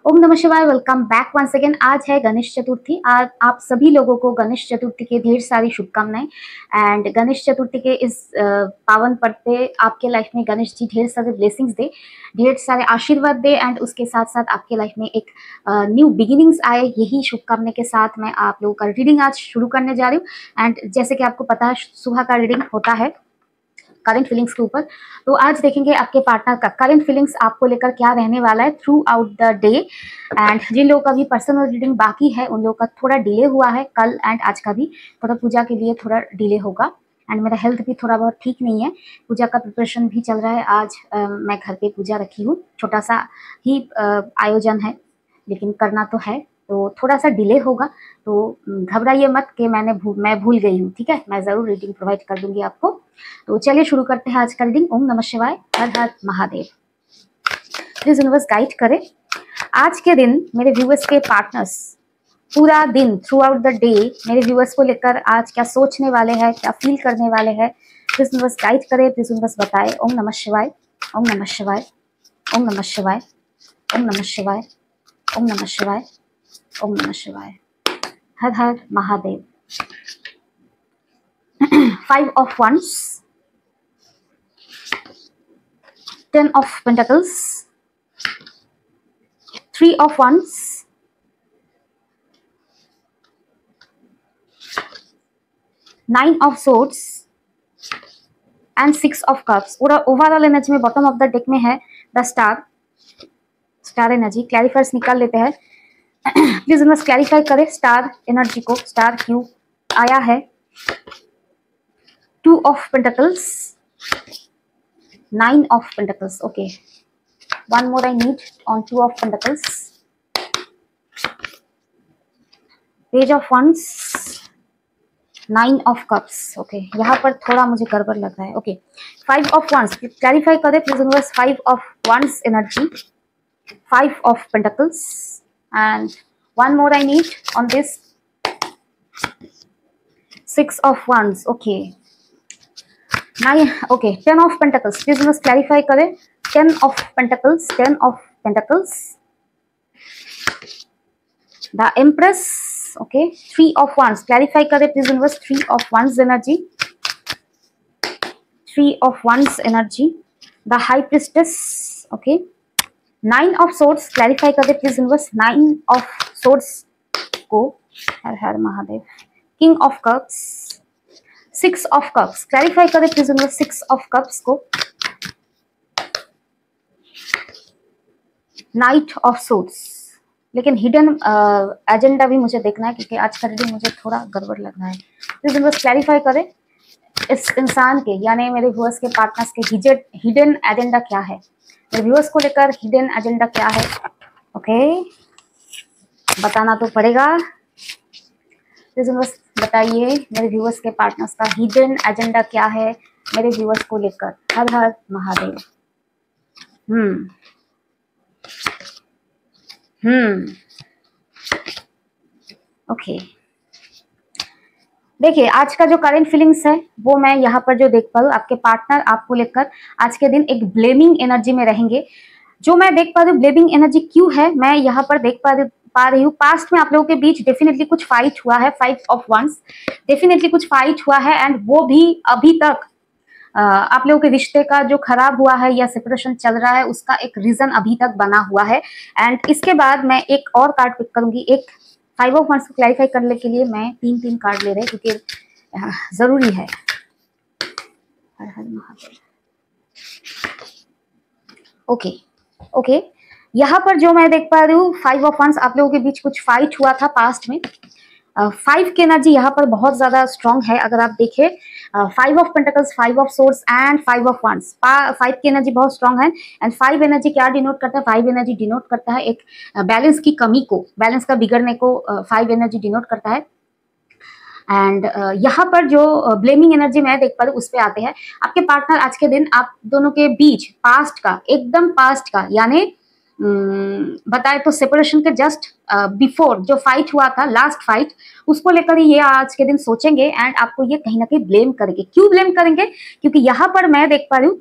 ओम नमः शिवाय। Welcome back once again. आज है गणेश चतुर्थी। आज आप सभी लोगों को गणेश चतुर्थी के ढेर सारी शुभकामनाएं। एंड गणेश चतुर्थी के इस पावन पर्व पे आपके लाइफ में गणेश जी ढेर सारे ब्लेसिंग्स दे, ढेर सारे आशीर्वाद दे एंड उसके साथ साथ आपके लाइफ में एक न्यू बिगिनिंग्स आए। यही शुभकामना के साथ मैं आप लोगों का रीडिंग आज शुरू करने जा रही हूँ। एंड जैसे कि आपको पता है सुबह का रीडिंग होता है करंट फीलिंग्स के ऊपर, तो आज देखेंगे आपके पार्टनर का करंट फीलिंग्स आपको लेकर क्या रहने वाला है throughout the day. And जिन लोगों का भी पर्सनल रीडिंग बाकी है उन लोगों का थोड़ा डिले हुआ है, कल एंड आज का भी थोड़ा पूजा के लिए थोड़ा डिले होगा। एंड मेरा हेल्थ भी थोड़ा बहुत ठीक नहीं है, पूजा का प्रिपरेशन भी चल रहा है। आज मैं घर पे पूजा रखी हूँ, छोटा सा ही आयोजन है लेकिन करना तो है, तो थोड़ा सा डिले होगा। तो घबराइए मत कि मैं भूल गई हूँ, ठीक है। मैं ज़रूर रीडिंग प्रोवाइड कर दूंगी आपको। तो चलिए शुरू करते हैं आज का रीडिंग। ओम नमः शिवाय, हर हर महादेव। प्लीज यूनिवर्स गाइड करे आज के दिन मेरे व्यूअर्स के पार्टनर्स पूरा दिन थ्रू आउट द डे मेरे व्यूअर्स को लेकर आज क्या सोचने वाले हैं, क्या फील करने वाले हैं। प्लीज यूनिवर्स गाइड करे, प्लीज यूनिवर्स बताए। ओम नमः शिवाय, ओम नमः शिवाय, ओम नमः शिवाय, ओम नमः शिवाय, ओम नमः शिवाय, ओम नमः शिवाय, हर हर Mahadev. 5 of Wands, 10 of Pentacles, 3 of Wands, 9 of Swords and 6 of Cups। Overall energy में बॉटम ऑफ द डेक में है द स्टार एनर्जी। क्लैरिफायर्स निकाल लेते हैं। प्लीज यूनिवर्स क्लैरिफाई करे स्टार एनर्जी को, स्टार क्यों आया है। 2 of Pentacles, 9 of Pentacles। okay, one more I need on 2 of Pentacles। Page of Wands, 9 of Cups। okay, यहाँ पर थोड़ा मुझे गड़बड़ लग रहा है। okay, 5 of Wands क्लैरिफाई करे please universe. 5 of Wands energy, 5 of Pentacles and one more I need on this 6 of Wands। okay, 9 okay, 10 of Pentacles please universe clarify करे। 10 of Pentacles, 10 of Pentacles, the Empress। okay, 3 of Wands clarify करे please universe. 3 of Wands energy, 3 of Wands energy, the High Priestess। okay, 9 of Swords clarify करे please universe. 9 of Swords को, हर हर Mahadev. King of Cups, 6 of Cups clarify करे please universe. 6 of Cups को, Knight of Swords। लेकिन hidden agenda भी मुझे देखना है क्योंकि आज का रीडिंग मुझे थोड़ा गड़बड़ लग रहा है। प्लीज यूनिवर्स क्लैरिफाई करे इस इंसान के यानी मेरे व्यूअर्स के पार्टनर्स के हिडन एजेंडा क्या है, मेरे व्यूअर्स को लेकर हिडन एजेंडा क्या है। ओके, बताना तो पड़ेगा। प्लीज यूनिवर्स बताइए मेरे व्यूअर्स के पार्टनर्स का हिडन एजेंडा क्या है मेरे व्यूअर्स को लेकर। हर हर महादेव। ओके, देखिए आज का जो करंट फीलिंग्स है वो मैं यहाँ पर जो देख पा रही हूँ, आपके पार्टनर आपको लेकर आज के दिन एक ब्लेमिंग एनर्जी में रहेंगे। जो मैं देख पा रही हूँ ब्लेमिंग एनर्जी क्यों है, मैं यहाँ पर देख पा रही हूँ पास्ट में आप लोगों के बीच डेफिनेटली कुछ फाइट हुआ है। 5 of Wands डेफिनेटली कुछ फाइट हुआ है एंड वो भी अभी तक आप लोगों के रिश्ते का जो खराब हुआ है या सेपरेशन चल रहा है उसका एक रीजन अभी तक बना हुआ है। एंड इसके बाद मैं एक और कार्ड पिक करूंगी। एक 5 of Wands को क्लैरिफाई करने के लिए मैं 3 कार्ड ले रहे हैं क्योंकि जरूरी है। हर हर महादेव। ओके, यहाँ पर जो मैं देख पा रही हूँ 5 of Wands आप लोगों के बीच कुछ फाइट हुआ था पास्ट में। 5 की एनर्जी यहाँ पर बहुत ज्यादा स्ट्रांग है। अगर आप देखें 5 of Pentacles, 5 of Swords and 5 of Wands, 5 की एनर्जी बहुत स्ट्रांग है। एंड 5 एनर्जी क्या डिनोट करता है, 5 एनर्जी डिनोट करता है एक बैलेंस की कमी को, बैलेंस का बिगड़ने को 5 एनर्जी डिनोट करता है। एंड यहाँ पर जो ब्लेमिंग एनर्जी मैं देख पा रही हूँ उस पर आते हैं। आपके पार्टनर आज के दिन आप दोनों के बीच पास्ट का, एकदम पास्ट का यानी बताए तो सेपरेशन के जस्ट बिफोर जो फाइट हुआ था, लास्ट फाइट, उसको लेकर ये आज के दिन सोचेंगे एंड आपको ये कहीं ना कहीं ब्लेम करेंगे। क्यों ब्लेम करेंगे? क्योंकि यहाँ पर मैं देख पा रही हूँ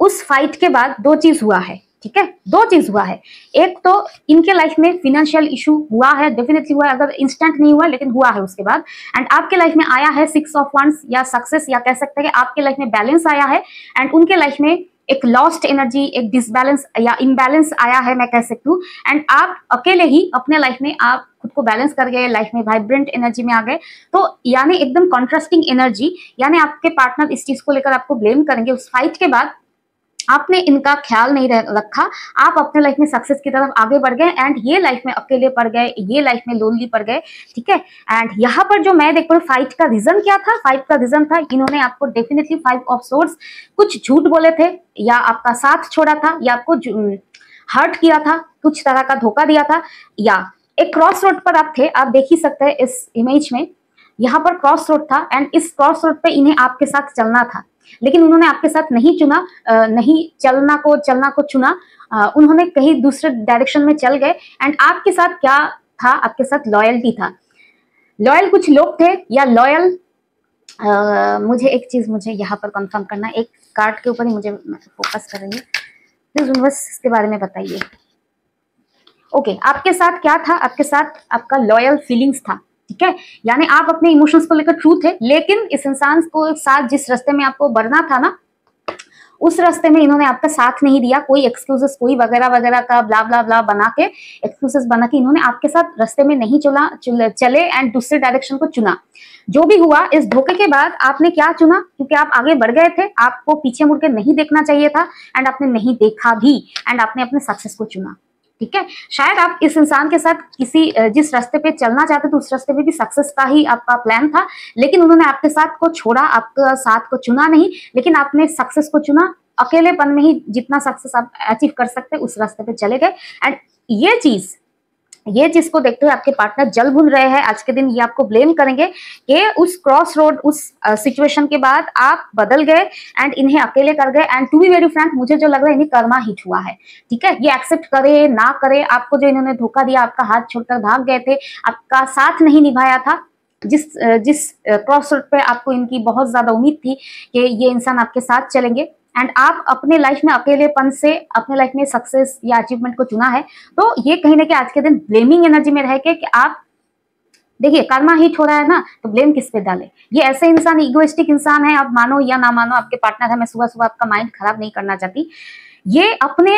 उस फाइट के बाद 2 चीज हुआ है। ठीक है, दो चीज हुआ है। एक तो इनके लाइफ में फिनेंशियल इशू हुआ है, डेफिनेटली हुआ है, अगर इंस्टेंट नहीं हुआ लेकिन हुआ है उसके बाद। एंड आपके लाइफ में आया है 6 ऑफ वंस या सक्सेस, या कह सकते हैं कि आपके लाइफ में बैलेंस आया है। एंड उनके लाइफ में एक लॉस्ट एनर्जी, एक डिसबैलेंस या इम्बैलेंस आया है, मैं कह सकती हूँ। एंड आप अकेले ही अपने लाइफ में आप खुद को बैलेंस कर गए, लाइफ में वाइब्रेंट एनर्जी में आ गए। तो यानी एकदम कॉन्ट्रास्टिंग एनर्जी, यानी आपके पार्टनर इस चीज को लेकर आपको ब्लेम करेंगे। उस फाइट के बाद आपने इनका ख्याल नहीं रखा, आप अपने लाइफ में सक्सेस की तरफ आगे बढ़ गए एंड ये लाइफ में अकेले पड़ गए, ये लाइफ में लोनली पड़ गए, ठीक है। एंड यहाँ पर जो मैं देख रहा हूँ फाइट का रीजन क्या था, फाइट का रीजन था इन्होंने आपको डेफिनेटली 5 ऑफ सोर्ड्स कुछ झूठ बोले थे, या आपका साथ छोड़ा था, या आपको हर्ट किया था, कुछ तरह का धोखा दिया था, या एक क्रॉस रोड पर आप थे। आप देख ही सकते हैं इस इमेज में, यहाँ पर क्रॉस रोड था एंड इस क्रॉस रोड पे इन्हें आपके साथ चलना था, लेकिन उन्होंने आपके साथ नहीं चुना, नहीं चलना को चुना, उन्होंने कहीं दूसरे डायरेक्शन में चल गए। एंड आपके साथ क्या था, आपके साथ लॉयल्टी था। लॉयल कुछ लोग थे या लॉयल, मुझे एक चीज मुझे यहाँ पर कंफर्म करना, एक कार्ड के ऊपर ही मुझे फोकस कर रही है, प्लीज यूनिवर्स इसके बारे में बताइए। ओके, आपके साथ क्या था, आपके साथ आपका लॉयल फीलिंग्स था, ठीक है। यानी आप अपने इमोशंस को लेकर ट्रू थे, लेकिन इस इंसान को साथ जिस रास्ते में आपको बढ़ना था ना, उस रास्ते में इन्होंने आपका साथ नहीं दिया। कोई एक्सक्यूजेस, कोई वगैरह वगैरह का ब्ला ब्ला ब्ला बना के, एक्सक्यूजेस बना के इन्होंने आपके साथ रास्ते में नहीं चले एंड दूसरे डायरेक्शन को चुना। जो भी हुआ, इस धोखे के बाद आपने क्या चुना, क्योंकि आप आगे बढ़ गए थे, आपको पीछे मुड़ के नहीं देखना चाहिए था एंड आपने नहीं देखा भी एंड आपने अपने सक्सेस को चुना, ठीक है। शायद आप इस इंसान के साथ किसी जिस रास्ते पे चलना चाहते थे उस रास्ते पे भी सक्सेस का ही आपका प्लान था, लेकिन उन्होंने आपके साथ को छोड़ा, आपका साथ को चुना नहीं, लेकिन आपने सक्सेस को चुना। अकेलेपन में ही जितना सक्सेस आप अचीव कर सकते उस रास्ते पे चले गए। एंड ये चीज को देखते हुए आपके पार्टनर जल भून रहे हैं। आज के दिन ये आपको ब्लेम करेंगे कि उस क्रॉस रोड, उस सिचुएशन के बाद आप बदल गए एंड इन्हें अकेले कर गए। And to be very frank, मुझे जो लग रहा है इन्हें कर्मा हिट हुआ है, ठीक है। ये एक्सेप्ट करे ना करे, आपको जो इन्होंने धोखा दिया, आपका हाथ छोड़कर भाग गए थे, आपका साथ नहीं निभाया था, जिस क्रॉस रोड पे आपको इनकी बहुत ज्यादा उम्मीद थी कि ये इंसान आपके साथ चलेंगे, एंड आप अपने लाइफ में अकेलेपन से अपने लाइफ में सक्सेस या अचीवमेंट को चुना है। तो ये कहीं ना कहीं आज के दिन ब्लेमिंग एनर्जी में रह के कि आप देखिए कर्मा हिट हो रहा है ना, तो ब्लेम किस पे डाले। ये ऐसे इंसान, इगोइस्टिक इंसान है, आप मानो या ना मानो, आपके पार्टनर है। मैं सुबह सुबह आपका माइंड खराब नहीं करना चाहती। ये अपने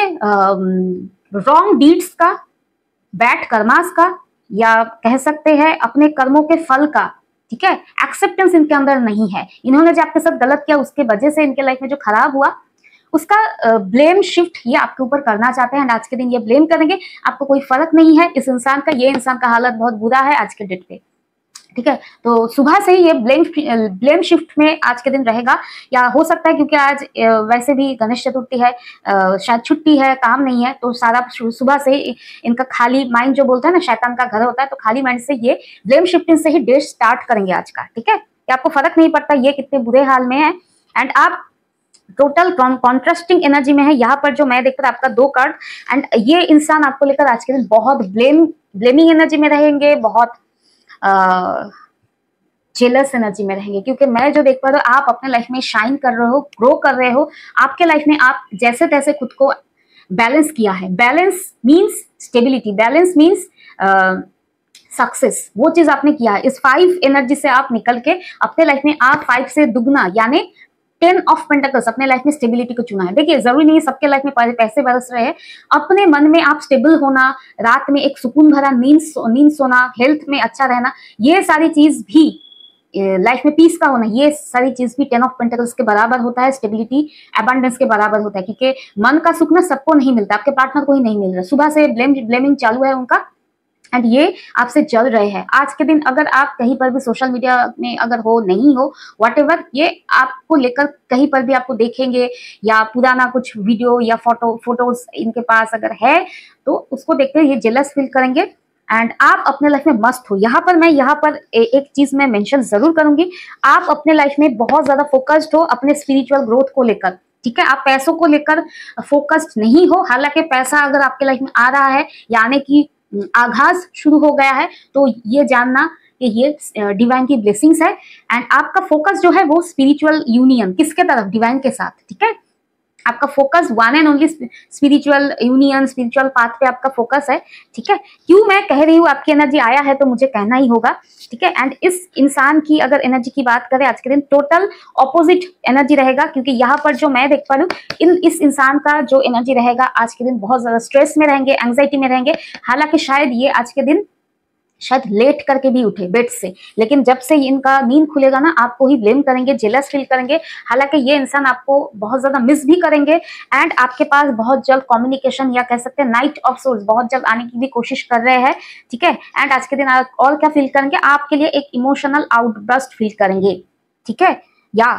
रॉन्ग डीड्स का, बैड कर्मास का, या कह सकते हैं अपने कर्मों के फल का, ठीक है, एक्सेप्टेंस इनके अंदर नहीं है। इन्होंने जो आपके साथ गलत किया उसके वजह से इनके लाइफ में जो खराब हुआ उसका ब्लेम शिफ्ट ये आपके ऊपर करना चाहते हैं। आज के दिन ये ब्लेम करेंगे, आपको कोई फर्क नहीं है इस इंसान का। ये इंसान का हालत बहुत बुरा है आज के डेट पे, ठीक है। तो सुबह से ही ये ब्लेम शिफ्ट में आज के दिन रहेगा, या हो सकता है क्योंकि आज वैसे भी गणेश चतुर्थी है, शायद छुट्टी है, काम नहीं है, तो सारा सुबह से इनका खाली माइंड, जो बोलता है ना शैतान का घर होता है, तो खाली माइंड से ये ब्लेम शिफ्टिंग से ही डे स्टार्ट करेंगे आज का, ठीक है। कि आपको फर्क नहीं पड़ता ये कितने बुरे हाल में है एंड आप टोटल कॉन्ट्रास्टिंग एनर्जी में है। यहाँ पर जो मैं देखकर आपका 2 कार्ड, एंड ये इंसान आपको लेकर आज के दिन बहुत ब्लेमिंग एनर्जी में रहेंगे, बहुत जेलस एनर्जी में रहेंगे, क्योंकि मैं जो देख पा रही हूँ आप अपने लाइफ में शाइन कर रहे हो, ग्रो कर रहे हो। आपके लाइफ में आप जैसे तैसे खुद को बैलेंस किया है। Balance means stability, balance means success, वो चीज आपने किया है। इस 5 एनर्जी से आप निकल के अपने लाइफ में आप 5 से दुगना यानी 10 ऑफ पेंटिकल्स अपने लाइफ में स्टेबिलिटी को चुना है। देखिए जरूरी नहीं है सबके लाइफ में पैसे बरस रहे हैं, अपने मन में आप स्टेबल होना, रात में एक सुकून भरा नींद सोना, हेल्थ में अच्छा रहना, ये सारी चीज भी लाइफ में पीस का होना, ये सारी चीज भी 10 ऑफ पेंटिकल्स के बराबर होता है। स्टेबिलिटी, अबंडेंस के बराबर होता है, क्योंकि मन का सुख ना सबको नहीं मिलता, आपके पार्टनर को ही नहीं मिल रहा। सुबह से ब्लेमिंग चालू है उनका एंड ये आपसे जल रहे हैं। आज के दिन अगर आप कहीं पर भी सोशल मीडिया में अगर हो, नहीं हो, व्हाटएवर, ये आपको लेकर कहीं पर भी आपको देखेंगे, या पुराना कुछ वीडियो या फोटोज इनके पास अगर है तो उसको देखते हुए ये जेलस फील करेंगे एंड आप अपने लाइफ में मस्त हो। यहाँ पर एक चीज मैं मेंशन जरूर करूंगी, आप अपने लाइफ में बहुत ज्यादा फोकस्ड हो अपने स्पिरिचुअल ग्रोथ को लेकर, ठीक है। आप पैसों को लेकर फोकस्ड नहीं हो। हालांकि पैसा अगर आपके लाइफ में आ रहा है, यानी कि आगाज शुरू हो गया है, तो ये जानना कि ये डिवाइन की ब्लेसिंग्स है एंड आपका फोकस जो है वो स्पिरिचुअल यूनियन, किसके तरफ, डिवाइन के साथ, ठीक है। आपका focus one and only spiritual union, spiritual path पे आपका फोकस है, ठीक है। क्यों मैं कह रही हूँ आपकी एनर्जी आया है तो मुझे कहना ही होगा, ठीक है। एंड इस इंसान की अगर एनर्जी की बात करें आज के दिन, टोटल ऑपोजिट एनर्जी रहेगा, क्योंकि यहाँ पर जो मैं देख पा रही हूँ इस इंसान का जो एनर्जी रहेगा आज के दिन बहुत ज्यादा स्ट्रेस में रहेंगे, एंग्जाइटी में रहेंगे। हालांकि शायद ये आज के दिन शायद लेट करके भी उठे बेड से, लेकिन जब से इनका नींद खुलेगा ना आपको ही ब्लेम करेंगे, जेलस फील करेंगे। हालांकि ये इंसान आपको बहुत ज्यादा मिस भी करेंगे एंड आपके पास बहुत जल्द कम्युनिकेशन या कह सकते हैं नाइट ऑफ सोल्स बहुत जल्द आने की भी कोशिश कर रहे हैं, ठीक है। एंड आज के दिन आप और क्या फील करेंगे, आपके लिए एक इमोशनल आउटबर्स्ट फील करेंगे, ठीक है, या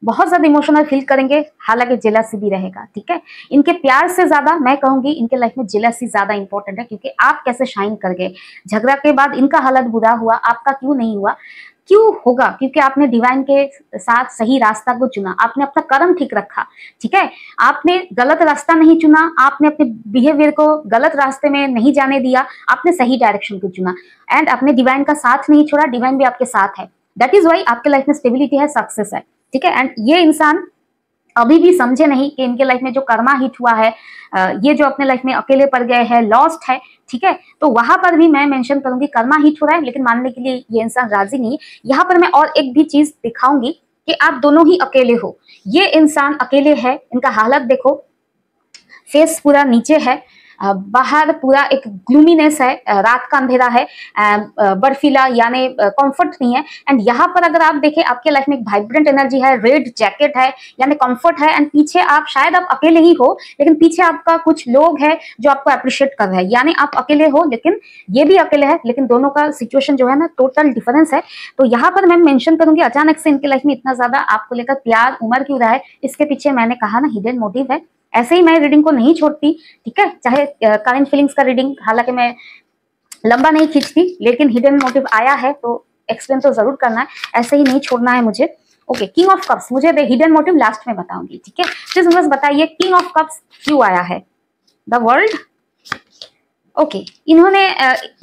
बहुत ज्यादा इमोशनल फील करेंगे। हालांकि जेलसी भी रहेगा, ठीक है। इनके प्यार से ज्यादा मैं कहूंगी इनके लाइफ में जेलसी ज्यादा इंपॉर्टेंट है, क्योंकि आप कैसे शाइन कर गए। झगड़ा के बाद इनका हालत बुरा हुआ, आपका क्यों नहीं हुआ? क्यों होगा? क्योंकि आपने डिवाइन के साथ सही रास्ता को चुना, आपने अपना कर्म ठीक रखा, ठीक है। आपने गलत रास्ता नहीं चुना, आपने अपने बिहेवियर को गलत रास्ते में नहीं जाने दिया, आपने सही डायरेक्शन को चुना एंड आपने डिवाइन का साथ नहीं छोड़ा, डिवाइन भी आपके साथ है। दैट इज वाई आपके लाइफ में स्टेबिलिटी है, सक्सेस है, ठीक है। एंड ये इंसान अभी भी समझे नहीं कि इनके लाइफ में जो कर्मा हिट हुआ है, ये जो अपने लाइफ में अकेले पड़ गए हैं, लॉस्ट है, ठीक है। तो वहां पर भी मैं मेंशन करूंगी कर्मा हिट हो रहा है, लेकिन मानने के लिए ये इंसान राजी नहीं है। यहाँ पर मैं और एक भी चीज दिखाऊंगी कि आप दोनों ही अकेले हो। ये इंसान अकेले है, इनका हालत देखो, फेस पूरा नीचे है, बाहर पूरा एक ग्लूमीनेस है, रात का अंधेरा है, बर्फीला, यानी कंफर्ट नहीं है। एंड यहाँ पर अगर आप देखें आपके लाइफ में एक वाइब्रेंट एनर्जी है, रेड जैकेट है, यानी कंफर्ट है। एंड पीछे आप शायद आप अकेले ही हो, लेकिन पीछे आपका कुछ लोग हैं जो आपको अप्रिशिएट कर रहे हैं, यानी आप अकेले हो लेकिन ये भी अकेले है, लेकिन दोनों का सिचुएशन जो है ना टोटल डिफरेंस है। तो यहाँ पर मैं मेंशन करूंगी अचानक से इनके लाइफ में इतना ज्यादा आपको लेकर प्यार उमड़ क्यों रहा है, इसके पीछे मैंने कहा ना हिडन मोटिव है। ऐसे ही मैं रीडिंग को नहीं छोड़ती, ठीक है, चाहे करंट फीलिंग्स का रीडिंग हालांकि मैं लंबा नहीं खींचती, लेकिन हिडन मोटिव आया है तो एक्सप्लेन तो जरूर करना है, ऐसे ही नहीं छोड़ना है मुझे। ओके, किंग ऑफ कप्स, मुझे हिडन मोटिव लास्ट में बताऊंगी, ठीक है। प्लीज बस बताइए किंग ऑफ कप्स क्यों आया है, द वर्ल्ड। ओके, इन्होंने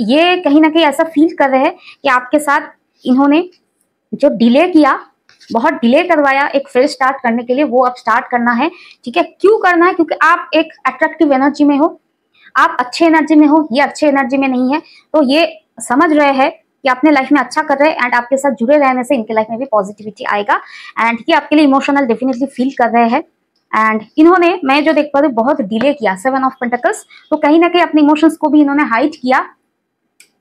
ये कहीं ना कहीं ऐसा फील कर रहे हैं कि आपके साथ इन्होंने जो डिले किया, बहुत डिले करवाया एक फेज स्टार्ट करने के लिए, वो अब स्टार्ट करना है, ठीक है। क्यों करना है? क्योंकि आप एक अट्रैक्टिव एनर्जी में हो, आप अच्छे एनर्जी में हो, ये अच्छे एनर्जी में नहीं है। तो ये समझ रहे हैं कि अपने लाइफ में अच्छा कर रहे हैं एंड आपके साथ जुड़े रहने से इनके लाइफ में भी पॉजिटिविटी आएगा एंड ये आपके लिए इमोशनल डेफिनेटली फील कर रहे हैं। एंड इन्होंने, मैं जो देख पा रही हूँ, बहुत डिले किया, 7 ऑफ पेंटिकल्स, तो कहीं ना कहीं अपने इमोशंस को भी इन्होंने हाइड किया,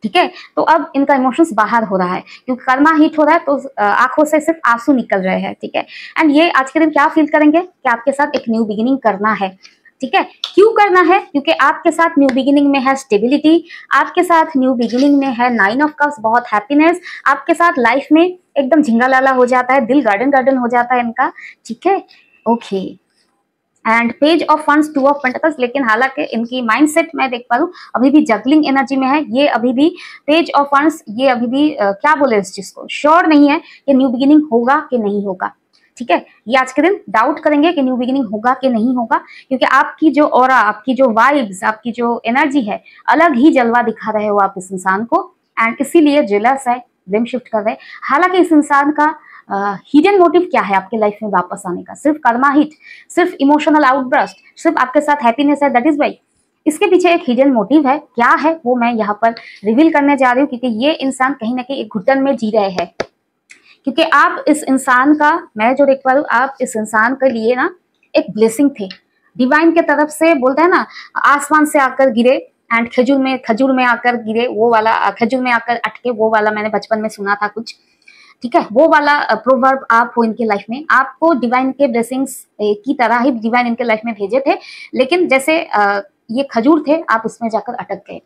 ठीक है। तो अब इनका इमोशंस बाहर हो रहा है, क्योंकि कर्मा हिट हो रहा है तो आंखों से सिर्फ आंसू निकल रहे हैं, ठीक है। एंड ये आज के दिन क्या फील करेंगे कि आपके साथ एक न्यू बिगिनिंग करना है, ठीक है। क्यों करना है? क्योंकि आपके साथ न्यू बिगिनिंग में है स्टेबिलिटी, आपके साथ न्यू बिगिनिंग में है 9 ऑफ कप्स, बहुत हैप्पीनेस, आपके साथ लाइफ में एकदम झिंगालाला हो जाता है, दिल गार्डन गार्डन हो जाता है इनका, ठीक है। Okay, and page of funds, 2 of pentacles, लेकिन हालांकि इनकी माइंडसेट मैं देख पा रहा हूँ अभी भी जगलिंग एनर्जी में है, ये अभी भी पेज ऑफ फंड्स, ये अभी भी क्या बोले इस चीज को, श्योर नहीं है कि न्यू बिगिनिंग होगा कि नहीं होगा, ठीक है। ये आज के दिन डाउट करेंगे कि न्यू बिगिनिंग होगा कि नहीं होगा, क्योंकि आपकी जो ऑरा, आपकी जो वाइब्स, आपकी जो एनर्जी है, अलग ही जलवा दिखा रहे हो आप इस इंसान को एंड इसीलिए जेलस है, ब्लेम शिफ्ट कर रहे हैं। हालांकि इस इंसान का हिडन मोटिव क्या है आपके लाइफ में वापस आने का? सिर्फ कर्मा हिट, सिर्फ इमोशनल आउटबर्स्ट, सिर्फ आपके साथ हैप्पीनेस है, दैट इज वाई। इसके पीछे एक हिडन मोटिव है, क्या है वो मैं यहाँ पर रिवील करने जा रही हूँ, क्योंकि ये इंसान कहीं ना कहीं एक घुटन में जी रहे हैं, क्योंकि आप इस इंसान का, मैं जो देख पा रही हूँ, आप इस इंसान के लिए ना एक ब्लेसिंग थे, डिवाइन के तरफ से, बोलते हैं ना आसमान से आकर गिरे एंड खजूर में आकर गिरे, वो वाला, खजूर में आकर अटके, वो वाला मैंने बचपन में सुना था कुछ, ठीक है। वो वाला प्रोवर्ब आप हो इनके लाइफ में, आपको डिवाइन के ब्लेसिंग्स की तरह ही डिवाइन इनके लाइफ में भेजे थे, लेकिन जैसे ये खजूर थे, आप उसमें जाकर अटक गए।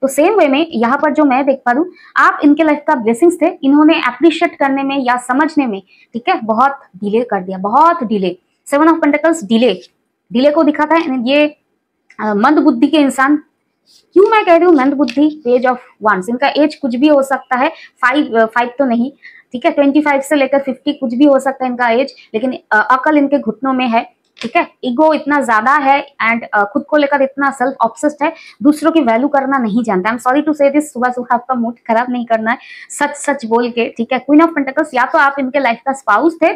तो सेम वे में यहाँ पर जो मैं देख पा रही हूँ, आप इनके लाइफ का ब्लेसिंग्स थे, इन्होंने अप्रिशिएट करने में या समझने में, ठीक है, बहुत डिले कर दिया, बहुत डिले। 7 ऑफ पेंटिकल्स, डिले को दिखाता है। ये मंद बुद्धि के इंसान, क्यों मैं कह रही हूँ मंद बुद्धि? पेज ऑफ वांड्स, इनका एज कुछ भी हो सकता है, 5 तो नहीं, ठीक है, 25 से लेकर 50 कुछ भी हो सकता है इनका एज, लेकिन अकल इनके घुटनों में है, ठीक है। ईगो इतना ज्यादा है एंड खुद को लेकर इतना सेल्फ ऑब्सेस्ड है, दूसरों की वैल्यू करना नहीं जानता। आई एम सॉरी टू से दिस, सुबह सुबह आपका मूड खराब नहीं करना है, सच सच बोल के, ठीक है। क्वीन ऑफ पेंटिकल्स, या तो आप इनके लाइफ का स्पाउस थे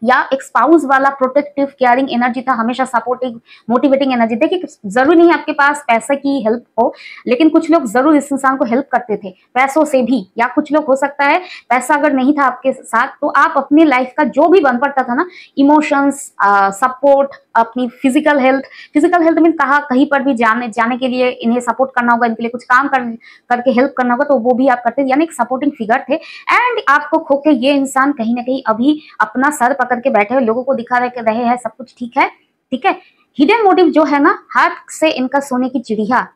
या एक स्पाउस वाला प्रोटेक्टिव केयरिंग एनर्जी था, हमेशा सपोर्टिव मोटिवेटिंग एनर्जी। देखिए जरूरी नहीं आपके पास पैसे की हेल्प हो, लेकिन कुछ लोग जरूर इस इंसान को हेल्प करते थे पैसों से भी, या कुछ लोग हो सकता है पैसा अगर नहीं था आपके साथ तो आप अपनी लाइफ का जो भी बन पड़ता था ना, इमोशंस, सपोर्ट, अपनी फिजिकल हेल्थ मीन कहीं पर भी जाने के लिए इन्हें सपोर्ट करना होगा, इनके लिए कुछ काम करके हेल्प करना होगा, तो वो भी आप करते थे, यानी एक सपोर्टिंग फिगर थे। एंड आपको खो के ये इंसान कहीं ना कहीं अभी अपना सर पकड़ के बैठे हुए लोगों को दिखा रहे हैं सब कुछ ठीक है, ठीक है। हिडन मोटिव जो है ना, हाथ से इनका सोने की चिड़िया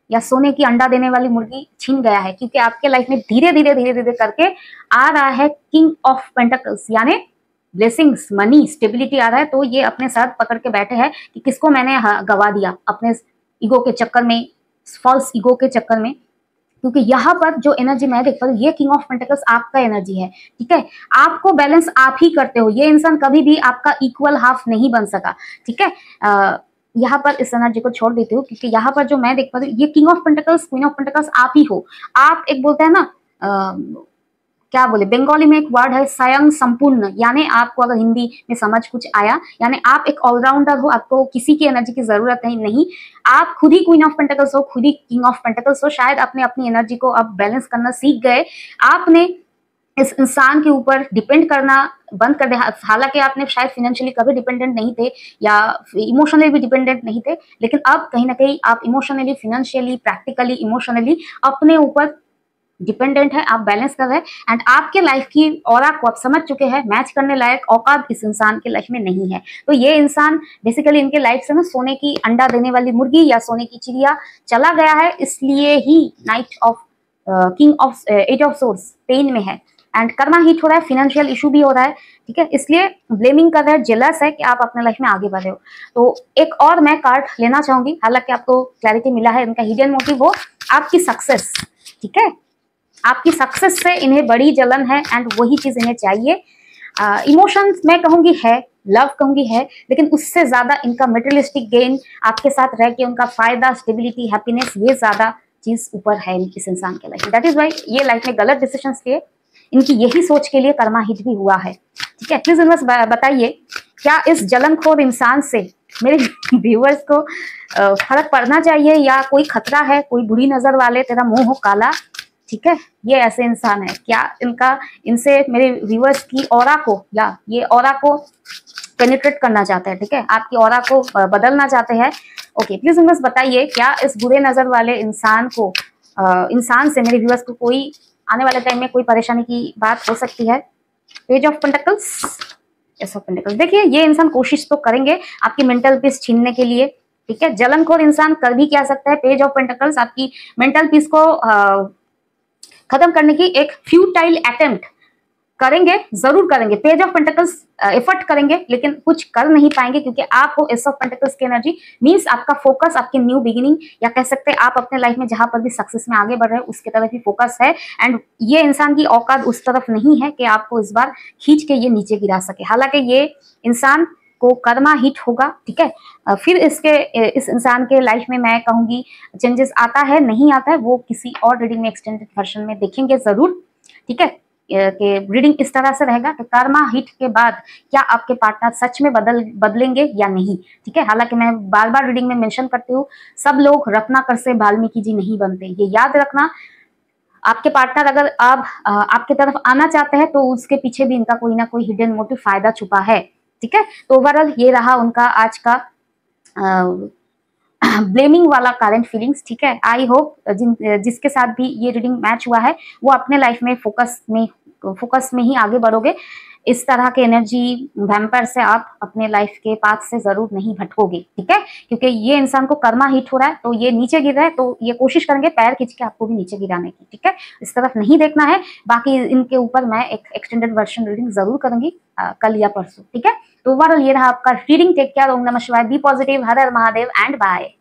या सोने की अंडा देने वाली मुर्गी छीन गया है, क्योंकि आपके लाइफ में धीरे धीरे करके आ रहा है किंग ऑफ पेंटिकल्स, यानी ब्लेसिंग्स, मनी, स्टेबिलिटी आ रहा है। तो ये अपने साथ पकड़ के बैठे हैं कि किसको मैंने गवा दिया अपने ईगो के चक्कर में, फॉल्स ईगो के चक्कर में। क्योंकि यहाँ पर जो एनर्जी मैं देख पा रही हूँ, ये किंग ऑफ पेंटिकल्स आपका एनर्जी है, ठीक है। आपको बैलेंस आप ही करते हो, ये इंसान कभी भी आपका इक्वल हाफ नहीं बन सका, ठीक है। यहाँ पर इस एनर्जी को छोड़ देती हूँ, क्योंकि यहाँ पर जो मैं देख पा रही हूँ, ये king of pentacles, queen of pentacles आप ही हो। आप एक बोलते हैं ना, क्या बोले, बंगाली में एक वर्ड है स्वयं संपूर्ण, यानी आपको अगर हिंदी में समझ कुछ आया, यानी आप एक ऑलराउंडर हो, आपको किसी की एनर्जी की जरूरत नहीं। आप खुद ही क्वीन ऑफ पेंटिकल्स हो, खुद ही किंग ऑफ पेंटिकल्स हो। शायद आपने अपनी एनर्जी को अब बैलेंस करना सीख गए, आपने इस इंसान के ऊपर डिपेंड करना बंद कर दिया। हालांकि आपने शायद फाइनेंशियली कभी डिपेंडेंट नहीं थे या इमोशनली भी डिपेंडेंट नहीं थे, लेकिन अब कहीं ना कहीं आप इमोशनली, फाइनेंशियली, प्रैक्टिकली, इमोशनली अपने ऊपर डिपेंडेंट है, आप बैलेंस कर रहे हैं। एंड आपके लाइफ की ऑरा को आप समझ चुके हैं, मैच करने लायक औकात इस इंसान के लाइफ में नहीं है। तो ये इंसान बेसिकली इनके लाइफ से ना सोने की अंडा देने वाली मुर्गी या सोने की चिड़िया चला गया है, इसलिए ही knight of king of eight of swords pen में है। एंड कर्मा हिट हो रहा है, फाइनेंशियल इशू भी हो रहा है, ठीक है। इसलिए ब्लेमिंग कर रहा है, जेलस है कि आप अपने लाइफ में आगे बढ़ रहे हो। तो एक और मैं कार्ड लेना चाहूंगी, हालांकि आपको क्लैरिटी मिला है, इनका हिडन मोटिव हो आपकी सक्सेस, ठीक है। आपकी सक्सेस से इन्हें बड़ी जलन है एंड वही चीज इन्हें चाहिए। इमोशंस मैं कहूंगी है, लव कहूंगी है, लेकिन उससे ज्यादा इनका मटेरियलिस्टिक गेन, आपके साथ रह के उनका फायदा, स्टेबिलिटी, हैप्पीनेस, ये ज्यादा चीज ऊपर है इस इंसान के लाइफ में। दैट इज वाई ये लाइफ में गलत डिसीजंस लिए, इनकी यही सोच के लिए कर्मा हिट भी हुआ है, ठीक है। प्लीज यूनिवर्स बताइए, क्या इस जलनखोर इंसान से मेरे व्यूअर्स को फर्क पड़ना चाहिए या कोई खतरा है, कोई बुरी नजर वाले, तेरा मुंह हो काला, ठीक है, ये ऐसे इंसान है। क्या इनसे मेरे व्यूअर्स की ऑरा को, या ये ऑरा को पेनिट्रेट करना चाहते हैं, ठीक है, आपकी ऑरा को बदलना चाहते हैं। ओके, प्लीज बस बताइए, क्या इस बुरे नजर वाले इंसान से मेरे व्यूअर्स को कोई आने वाले टाइम में कोई परेशानी की बात हो सकती है। Page of pentacles, S of pentacles. देखिए ये इंसान कोशिश तो करेंगे आपकी मेंटल पीस छीनने के लिए, ठीक है। जलनखोर इंसान कर भी क्या सकता है, पेज ऑफ पेंटिकल्स आपकी मेंटल पीस को खत्म करने की एक फ्यूटाइल अटेम्प्ट करेंगे, जरूर करेंगे। पेज ऑफ पेंटिकल्स एफर्ट करेंगे लेकिन कुछ कर नहीं पाएंगे, क्योंकि आप हो एस ऑफ पेंटिकल्स की एनर्जी, मींस आपका फोकस आपके न्यू बिगिनिंग, या कह सकते हैं आप अपने लाइफ में जहां पर भी सक्सेस में आगे बढ़ रहे हैं उसके तरफ ही फोकस है। एंड ये इंसान की औकात उस तरफ नहीं है कि आपको इस बार खींच के ये नीचे गिरा सके। हालांकि ये इंसान को कर्मा हिट होगा, ठीक है। फिर इस इंसान के लाइफ में मैं कहूंगी चेंजेस आता है नहीं आता है, वो किसी और रीडिंग में एक्सटेंडेड वर्जन में देखेंगे जरूर, ठीक है। कि रीडिंग इस तरह से रहेगा कि कर्मा हिट के बाद क्या आपके पार्टनर सच में बदलेंगे या नहीं, ठीक है। हालांकि मैं बार बार रीडिंग में मेंशन करती हूँ, सब लोग रत्नाकर से वाल्मीकि जी नहीं बनते, ये याद रखना। आपके पार्टनर अगर आपके तरफ आना चाहते हैं तो उसके पीछे भी इनका कोई ना कोई हिडन मोटिव, फायदा छुपा है, ठीक है। तो ओवरऑल ये रहा उनका आज का ब्लेमिंग वाला करंट फीलिंग्स, ठीक है। आई होप जिसके साथ भी ये रीडिंग मैच हुआ है वो अपने लाइफ में फोकस में ही आगे बढ़ोगे। इस तरह के एनर्जी वैम्पायर से आप अपने लाइफ के पाथ से जरूर नहीं भटकोगे, ठीक है। क्योंकि ये इंसान को कर्मा हिट हो रहा है तो ये नीचे गिर रहा है, तो ये कोशिश करेंगे पैर खींच के आपको भी नीचे गिराने की, ठीक है। इस तरफ नहीं देखना है। बाकी इनके ऊपर मैं एक एक्सटेंडेड वर्जन रीडिंग जरूर करूंगी कल या परसों, ठीक है। तो ओवरऑल ये रहा आपका रीडिंग। टेक केयर, ओम नमः शिवाय, बी पॉजिटिव, हर हर महादेव एंड बाय।